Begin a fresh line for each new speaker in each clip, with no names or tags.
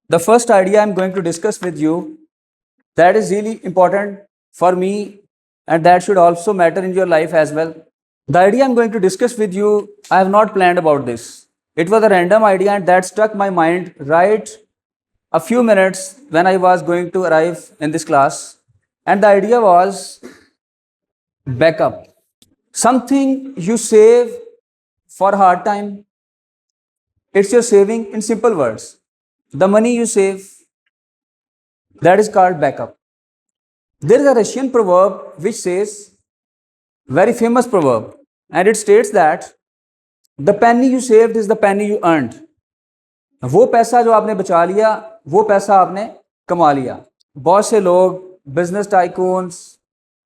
The first idea I'm going to discuss with you that is really important for me and that should also matter in your life as well. The idea I'm going to discuss with you, I have not planned about this. It was a random idea and that struck my mind right a few minutes when I was going to arrive in this class. And the idea was backup. Something you save for hard time. It's your saving in simple words. The money you save, that is called backup. There is a Russian proverb which says, very famous proverb, and it states that the penny you saved is the penny you earned. वो पैसा जो आपने बचा लिया, वो पैसा आपने कमा लिया. बहुत से लोग, business tycoons,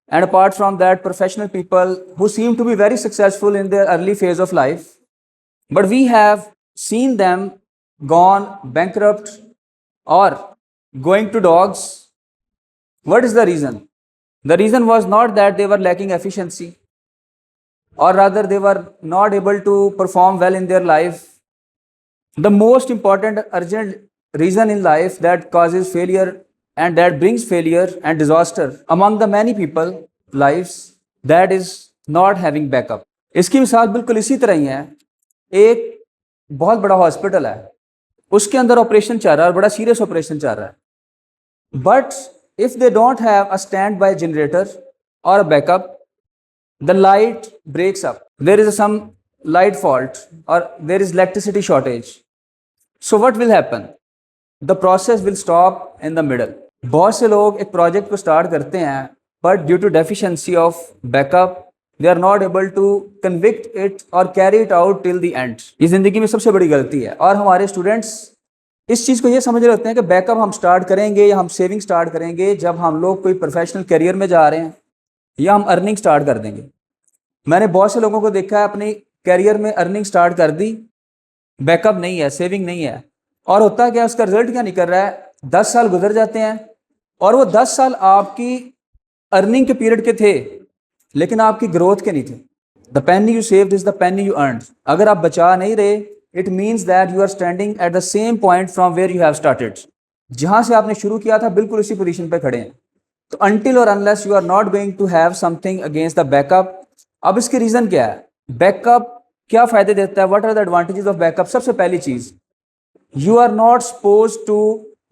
and apart from that, professional people who seem to be very successful in their early phase of life, but we have seen them gone bankrupt or going to dogs. What is the reason? The reason was not that they were lacking efficiency, or rather they were not able to perform well in their life. The most important urgent reason in life that causes failure and that brings failure and disaster among the many people lives, that is not having backup. इसकी मिसाल बिल्कुल इसी तरह ही है. एक बहुत बड़ा hospital है, उसके अंदर ऑपरेशन चल रहा है और बड़ा सीरियस ऑपरेशन चल रहा है. But if they don't have a standby generator or a backup, the light breaks up. There is some light fault or there is electricity shortage. So what will happen? The process will stop in the middle. बहुत से लोग एक project को start करते हैं but due to deficiency of backup they are not able to convict it or carry it out till the end. ये जिंदगी में सबसे बड़ी गलती है. और हमारे स्टूडेंट्स इस चीज़ को ये समझ रहे होते हैं कि बैकअप हम स्टार्ट करेंगे या हम सेविंग स्टार्ट करेंगे जब हम लोग कोई प्रोफेशनल करियर में जा रहे हैं या हम अर्निंग स्टार्ट कर देंगे. मैंने बहुत से लोगों को देखा है अपनी करियर में अर्निंग स्टार्ट कर दी, बैकअप नहीं है, सेविंग नहीं है, और होता है क्या, उसका रिजल्ट क्या निकल रहा है. 10 साल गुजर जाते हैं और वो 10 साल आपकी अर्निंग के पीरियड के थे लेकिन आपकी ग्रोथ के नहीं थे. The Penney you saved is the Penney you earned. अगर आप बचा नहीं रहे, it means that you are standing at the same point from where you have started. जहां से आपने शुरू किया था बिल्कुल उसी पोजीशन पे खड़े हैं. तो until or unless you are not going to have something against the backup. अब इसके रीजन क्या है? बैकअप क्या फायदे देता है? What are the advantages of backup? सबसे पहली चीज, you are not supposed to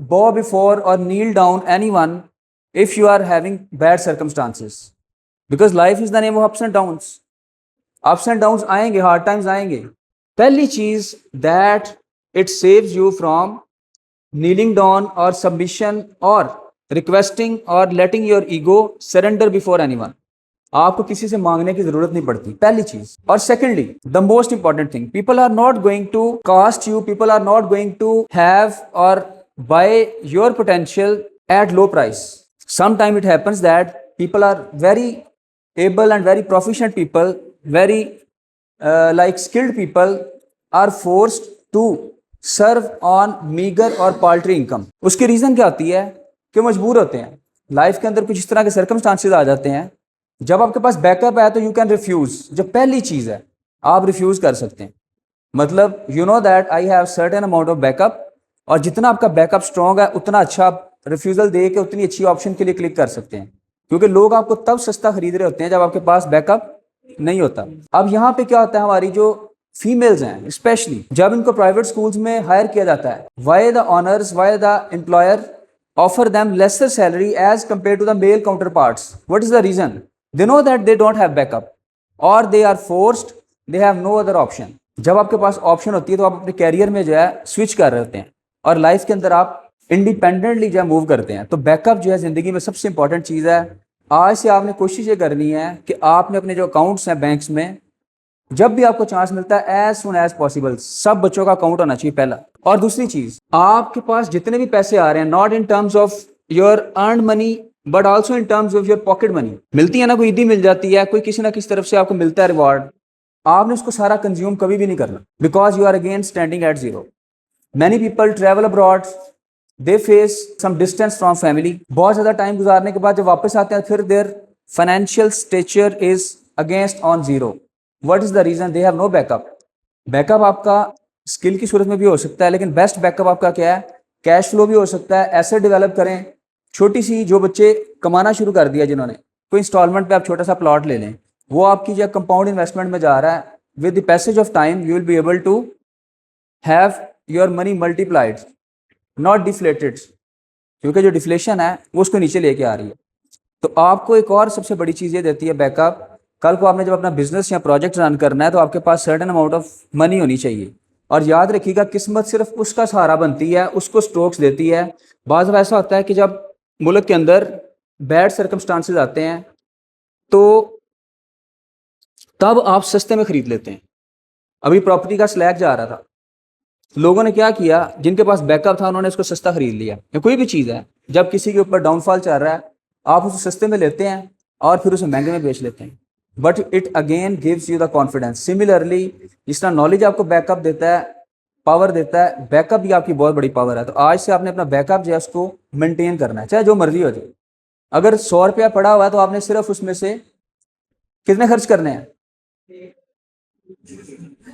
bow before or kneel down anyone if you are having bad circumstances, because life is the name of ups and downs. Ups and downs आएंगे, hard times आएंगे. पहली चीज, that it saves you from kneeling down or submission or requesting or letting your ego surrender before anyone. आपको किसी से मांगने की जरूरत नहीं पड़ती, पहली चीज. और secondly, the most important thing, people are not going to cost you, people are not going to have or buy your potential at low price. Sometime it happens that people are very able and very proficient people, very like skilled people are forced to serve on meager और paltry income. उसकी reason क्या होती है कि मजबूर होते हैं. Life के अंदर कुछ इस तरह के सर्कमस्टांसेस आ जाते हैं, जब आपके पास बैकअप है तो यू कैन रिफ्यूज़. जो पहली चीज़ है, आप रिफ्यूज़ कर सकते हैं. मतलब you know that I have certain amount of backup, और जितना आपका बैकअप स्ट्रॉन्ग है उतना अच्छा आप रिफ्यूज़ल दे के उतनी अच्छी ऑप्शन के लिए क्लिक कर सकते हैं. क्योंकि लोग आपको तब सस्ता खरीद रहे होते हैं जब आपके पास बैकअप नहीं होता. अब यहाँ पे क्या होता है, हमारी जो फीमेल्स हैं स्पेशली, जब इनको प्राइवेट स्कूल्स में हायर किया जाता है, why the owners, why the employer offer them lesser salary as compare to the male counterparts. What is the reason? They know that they don't have backup or they are forced, they have no other option. जब आपके पास option होती है तो आप अपने career में जो है स्विच कर रहे होते हैं और लाइफ के अंदर आप इंडिपेंडेंटली जो है मूव करते हैं. तो बैकअप जो है जिंदगी में सबसे इंपॉर्टेंट चीज़ है. आज से आपने कोशिश ये करनी है कि आपने अपने जो अकाउंट्स हैं बैंक्स में, जब भी आपको चांस मिलता है एज सुन एज पॉसिबल सब बच्चों का अकाउंट होना चाहिए पहला. और दूसरी चीज, आपके पास जितने भी पैसे आ रहे हैं, not in terms of your earn money but also in terms of your pocket money. मिलती है ना, कोई ईदी मिल जाती है, कोई किसी ना किसी तरफ से आपको मिलता है रिवॉर्ड, आपने उसको सारा कंज्यूम कभी भी नहीं करना, because you are again standing at zero. Many people travel abroad, they face some distance from family. बहुत ज़्यादा टाइम गुजारने के बाद जब वापस आते हैं फिर their financial stature is against on zero. What is the reason? They have no backup. Backup आपका स्किल की सूरत में भी हो सकता है, लेकिन बेस्ट बैकअप आपका क्या है? कैश फ्लो भी हो सकता है, एसेट डेवलप करें। छोटी सी, जो बच्चे कमाना शुरू कर दिया जिन्होंने, कोई इंस्टॉलमेंट पे आप छोटा सा प्लॉट ले लें, वो आपकी जो कंपाउंड इन्वेस्टमेंट में जा रहा है, with the passage of time you will be able to have your money multiplied, not deflated, क्योंकि जो डिफ्लेशन है वो उसको नीचे लेके आ रही है। तो आपको एक और सबसे बड़ी चीज़ ये देती है बैकअप। कल को आपने जब अपना बिजनेस या प्रोजेक्ट रन करना है तो आपके पास सर्टेन अमाउंट ऑफ मनी होनी चाहिए। और याद रखिएगा, किस्मत सिर्फ उसका सहारा बनती है, उसको स्ट्रोक्स देती है। बाज़ ऐसा होता है कि जब मुल्क के अंदर बैड सर्कमस्टांसेस आते हैं तो तब आप सस्ते में खरीद लेते हैं। अभी प्रॉपर्टी का स्लैग जा रहा था, लोगों ने क्या किया, जिनके पास बैकअप था उन्होंने इसको सस्ता खरीद लिया। या कोई भी चीज़ है, जब किसी के ऊपर डाउनफॉल चल रहा है, आप उसे सस्ते में लेते हैं और फिर उसे महंगे में बेच लेते हैं। But it again gives you the confidence. Similarly, जिस तरह नॉलेज आपको बैकअप देता है, पावर देता है, बैकअप भी आपकी बहुत बड़ी पावर है। तो आज से आपने अपना बैकअप जो है उसको मेंटेन करना है, चाहे जो मर्जी हो जाए। अगर 100 रुपया पड़ा हुआ है तो आपने सिर्फ उसमें से कितने खर्च करने हैं?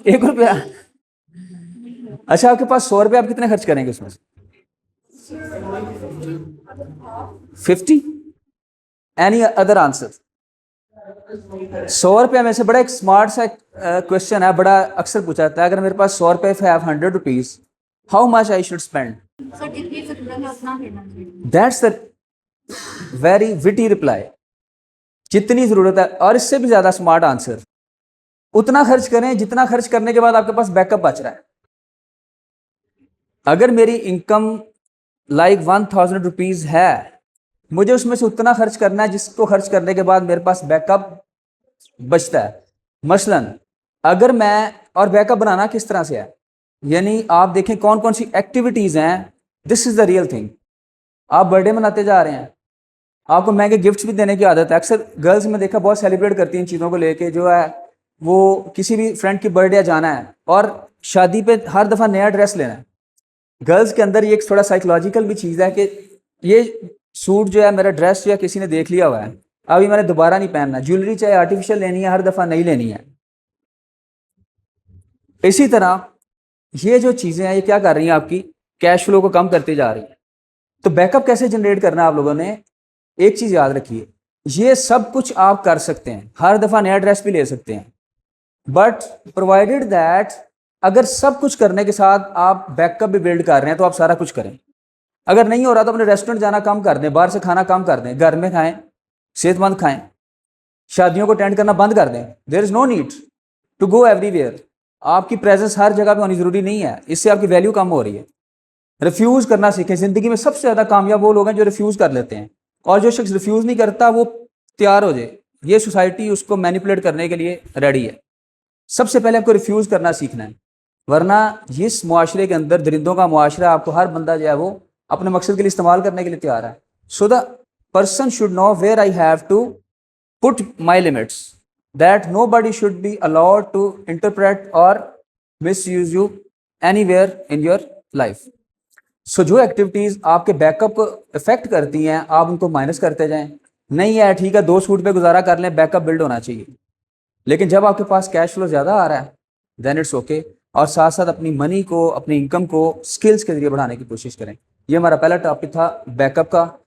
1 रुपया। अच्छा, आपके पास 100 रुपये, आप कितने खर्च करेंगे उसमें से? 50? Any other answer? 100 रुपये में से बड़ा एक स्मार्ट सा क्वेश्चन है, बड़ा अक्सर पूछा जाता है, अगर मेरे पास 100 रुपये है, 100 rupees, how much I should spend? That's the very witty reply. जितनी जरूरत है, और इससे भी ज्यादा स्मार्ट आंसर, उतना खर्च करें जितना खर्च करने के बाद आपके पास बैकअप बच रहा है। अगर मेरी इनकम लाइक 1000 रुपीज है, मुझे उसमें से उतना खर्च करना है जिसको खर्च करने के बाद मेरे पास बैकअप बचता है। मसलन अगर मैं, और बैकअप बनाना किस तरह से है, यानी आप देखें कौन कौन सी एक्टिविटीज हैं। This is the real thing. आप बर्थडे मनाते जा रहे हैं, आपको महंगे गिफ्ट्स भी देने की आदत है। अक्सर गर्ल्स में देखा बहुत सेलिब्रेट करती हैं इन चीज़ों को लेके, जो है वो किसी भी फ्रेंड की बर्थडे जाना है और शादी पे हर दफ़ा नया ड्रेस लेना है। गर्ल्स के अंदर ये एक थोड़ा साइकोलॉजिकल भी चीज़ है कि ये सूट जो है, मेरा ड्रेस जो है किसी ने देख लिया हुआ है, अभी मैंने दोबारा नहीं पहनना। ज्वेलरी चाहे आर्टिफिशियल लेनी है, हर दफ़ा नहीं लेनी है। इसी तरह ये जो चीज़ें हैं, ये क्या कर रही हैं, आपकी कैश फ्लो को कम करती जा रही हैं। तो बैकअप कैसे जनरेट करना है आप लोगों ने, एक चीज़ याद रखिए, ये सब कुछ आप कर सकते हैं, हर दफ़ा नया ड्रेस भी ले सकते हैं, बट प्रोवाइडेड दैट अगर सब कुछ करने के साथ आप बैकअप भी बिल्ड कर रहे हैं तो आप सारा कुछ करें। अगर नहीं हो रहा तो अपने रेस्टोरेंट जाना कम कर दें, बाहर से खाना कम कर दें, घर में खाएं, सेहतमंद खाएं, शादियों को अटेंड करना बंद कर दें। There is no need to go everywhere. आपकी प्रेजेंस हर जगह पे होनी जरूरी नहीं है, इससे आपकी वैल्यू कम हो रही है। रिफ्यूज करना सीखें। जिंदगी में सबसे ज्यादा कामयाब वो लोग हैं जो रिफ्यूज कर लेते हैं, और जो शख्स रिफ्यूज नहीं करता वो तैयार हो जाए, ये सोसाइटी उसको मैनिपुलेट करने के लिए रेडी है। सबसे पहले आपको रिफ्यूज करना सीखना है, वरना इस मुआशरे के अंदर दरिंदों का मुआशरा, आपको हर बंदा जो है वो अपने मकसद के लिए इस्तेमाल करने के लिए तैयार है। So the person should know where I have to put my limits, that nobody should be allowed to interpret or misuse you anywhere in your life. So जो एक्टिविटीज़ आपके backup को effect करती हैं, आप उनको minus करते जाएं। नहीं है ठीक है, 2 सूट पे गुजारा कर लें, बैकअप बिल्ड होना चाहिए। लेकिन जब आपके पास कैश फ्लो ज़्यादा आ रहा है, देन इट्स ओके। और साथ साथ अपनी मनी को, अपनी इनकम को स्किल्स के जरिए बढ़ाने की कोशिश करें। ये हमारा पहला टॉपिक था बैकअप का।